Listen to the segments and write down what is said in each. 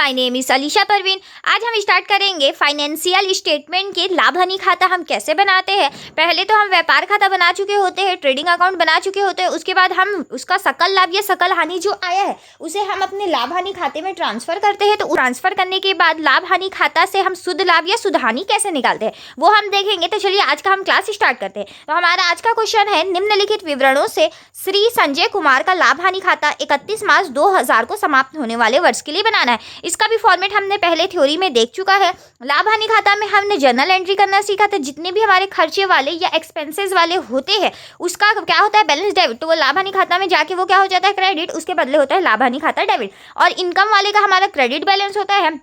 My name is Alisha Parveen. आज हम start करेंगे फाइनेंशियल स्टेटमेंट के लाभ हानि खाता हम कैसे बनाते हैं। पहले तो हम व्यापार खाता बना चुके होते हैं, ट्रेडिंग अकाउंट बना चुके होते हैं। उसके बाद हम उसका सकल लाभ या सकल हानि जो आया है उसे हम अपने लाभ हानि खाते में ट्रांसफर करते हैं। तो ट्रांसफर करने के बाद लाभ हानि खाता से हम शुद्ध लाभ या शुद्ध हानि कैसे निकालते हैं वो हम देखेंगे। तो चलिए आज का हम क्लास स्टार्ट करते हैं। तो हमारा आज का क्वेश्चन है, निम्नलिखित विवरणों से श्री संजय कुमार का लाभ हानि खाता 31 मार्च 2000 को समाप्त होने वाले वर्ष के लिए बनाना है। इसका भी फॉर्मेट हमने पहले थ्योरी में देख चुका है। लाभ हानि खाता में हमने जर्नल एंट्री करना सीखा था। जितने भी हमारे खर्चे वाले या एक्सपेंसेस वाले होते हैं उसका क्या होता है, बैलेंस डेबिट। तो वो लाभ हानि खाता में जाके वो क्या हो जाता है, क्रेडिट। उसके बदले होता है लाभ हानि खाता डेबिट। और इनकम वाले का हमारा क्रेडिट बैलेंस होता है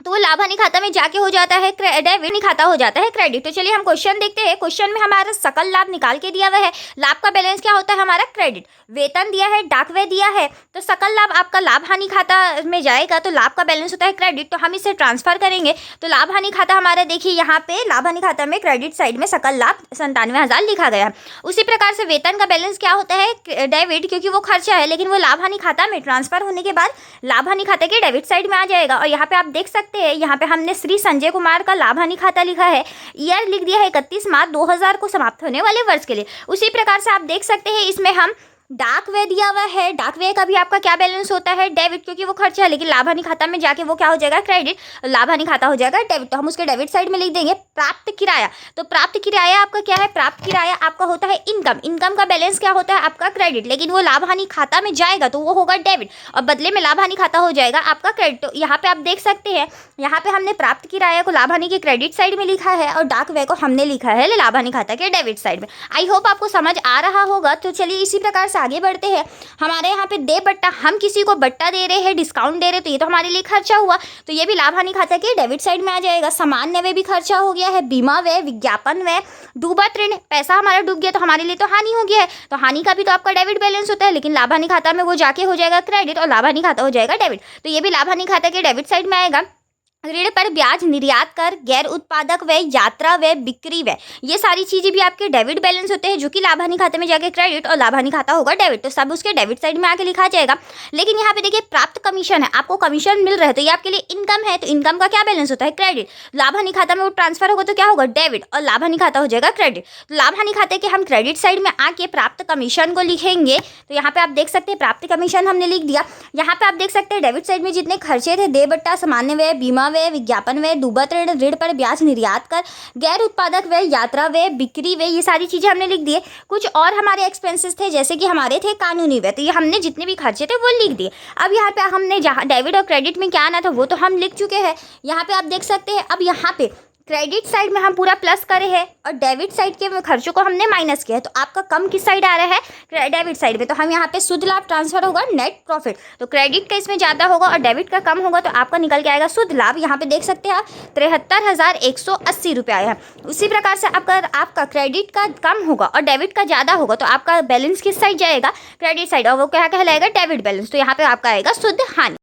तो वो लाभ हानि खाता में जाके हो जाता है डेबिट, खाता हो जाता है क्रेडिट। तो चलिए हम क्वेश्चन देखते हैं। क्वेश्चन में हमारा सकल लाभ निकाल के दिया हुआ है। लाभ का बैलेंस क्या होता है, हमारा क्रेडिट। वेतन दिया है, डाक व्यय दिया है। तो सकल लाभ आपका लाभ हानि खाता में जाएगा तो लाभ का बैलेंस होता है क्रेडिट। तो हम इसे ट्रांसफर करेंगे तो लाभ हानि खाता हमारा देखिए यहाँ पे लाभ हानि खाता में क्रेडिट साइड में सकल लाभ 97,000 लिखा गया है। उसी प्रकार से वेतन का बैलेंस क्या होता है, डेबिट, क्योंकि वो खर्चा है लेकिन वो लाभ हानि खाता में ट्रांसफर होने के बाद लाभ हानि खाते के डेबिट साइड में आ जाएगा। और यहाँ पे आप देख सकते हैं, यहाँ पे हमने श्री संजय कुमार का लाभ हानि खाता लिखा है, ईयर लिख दिया है 31 मार्च 2000 को समाप्त होने वाले वर्ष के लिए। उसी प्रकार से आप देख सकते हैं इसमें हम डाक व्यय दिया हुआ है। डाक व्यय का भी आपका क्या बैलेंस होता है, डेबिट, क्योंकि वो खर्चा है लेकिन लाभ हानि खाता में जाके वो क्या हो जाएगा, क्रेडिट। लाभ हानि खाता हो जाएगा डेबिट। तो हम उसके डेबिट साइड में लिख देंगे प्राप्त किराया। तो प्राप्त किराया आपका क्या है, प्राप्त किराया आपका होता है इनकम। इनकम का बैलेंस क्या होता है आपका क्रेडिट, लेकिन वो लाभ हानि खाता में जाएगा तो वो होगा डेबिट और बदले में लाभ हानि खाता हो जाएगा आपका क्रेडिट। तो यहाँ पे आप देख सकते हैं, यहाँ पे हमने प्राप्त किराया को लाभ हानि के क्रेडिट साइड में लिखा है और डाक व्यय को हमने लिखा है लाभ हानि खाता के डेबिट साइड में। आई होप आपको समझ आ रहा होगा। तो चलिए इसी प्रकार से आगे बढ़ते हैं। हमारे यहाँ पे दे बट्टा, हम किसी को बट्टा दे रहे हैं, डिस्काउंट दे रहे हैं, तो ये तो हमारे लिए खर्चा हुआ। तो ये भी लाभ हानि खाता के डेबिट साइड में आ जाएगा। सामान्य व्यय भी खर्चा हो गया है, बीमा व्यय, विज्ञापन व्यय, डूबा ऋण, पैसा हमारा डूब गया तो हमारे लिए तो हानि हो गया है। तो हानि का भी तो आपका डेबिट बैलेंस होता है लेकिन लाभ हानि खाता में वो जाके हो जाएगा क्रेडिट और लाभ हानि खाता हो जाएगा डेबिट। तो ये भी लाभ हानि खाता के डेबिट साइड में आएगा। ऋण पर ब्याज, निर्यात कर, गैर उत्पादक व्यय, यात्रा व्यय, बिक्री व्यय, ये सारी चीजें भी आपके डेबिट बैलेंस होते हैं जो कि लाभ हानि खाते में जाके क्रेडिट और लाभ हानि खाता होगा डेबिट। तो सब उसके डेबिट साइड में आके लिखा जाएगा। लेकिन यहाँ पे देखिए प्राप्त कमीशन है, आपको कमीशन मिल रहा है तो ये आपके लिए इनकम है। तो इनकम का क्या बैलेंस होता है, क्रेडिट। लाभ हानि खाता में वो ट्रांसफर होगा तो क्या होगा, डेबिट, और लाभ हानि खाता हो जाएगा क्रेडिट। तो लाभ हानि खाते के हम क्रेडिट साइड में आके प्राप्त कमीशन को लिखेंगे। तो यहाँ पे आप देख सकते हैं प्राप्त कमीशन हमने लिख दिया। यहाँ पे आप देख सकते हैं डेबिट साइड में जितने खर्चे थे, दे बट्टा, सामान्य व्यय, बीमा व्यय, विज्ञापन व्यय, डूबा ऋण, ऋण पर ब्याज, निर्यात कर, गैर उत्पादक व्यय, यात्रा व्यय, बिक्री व्यय, ये सारी चीजें हमने लिख दी है। कुछ और हमारे एक्सपेंसेस थे जैसे कि हमारे थे कानूनी व्यय, तो ये हमने जितने भी खर्चे थे वो लिख दिए। अब यहाँ पे हमने जहाँ डेबिट और क्रेडिट में क्या आना था वो तो हम लिख चुके हैं। यहाँ पे आप देख सकते हैं, अब यहाँ पे क्रेडिट साइड में हम पूरा प्लस करे हैं और डेबिट साइड के खर्चों को हमने माइनस किया है। तो आपका कम किस साइड आ रहा है, डेबिट साइड में। तो हम यहाँ पे शुद्ध लाभ ट्रांसफर होगा नेट प्रॉफिट। तो क्रेडिट का इसमें ज़्यादा होगा और डेबिट का कम होगा तो आपका निकल के आएगा शुद्ध लाभ। यहाँ पे देख सकते हैं आप 73,180 रुपये आया है। उसी प्रकार से आपका क्रेडिट का कम होगा और डेबिट का ज़्यादा होगा तो आपका बैलेंस किस साइड जाएगा, क्रेडिट साइड, और वो क्या कहलाएगा, डेबिट बैलेंस। तो यहाँ पे आपका आएगा शुद्ध हानि।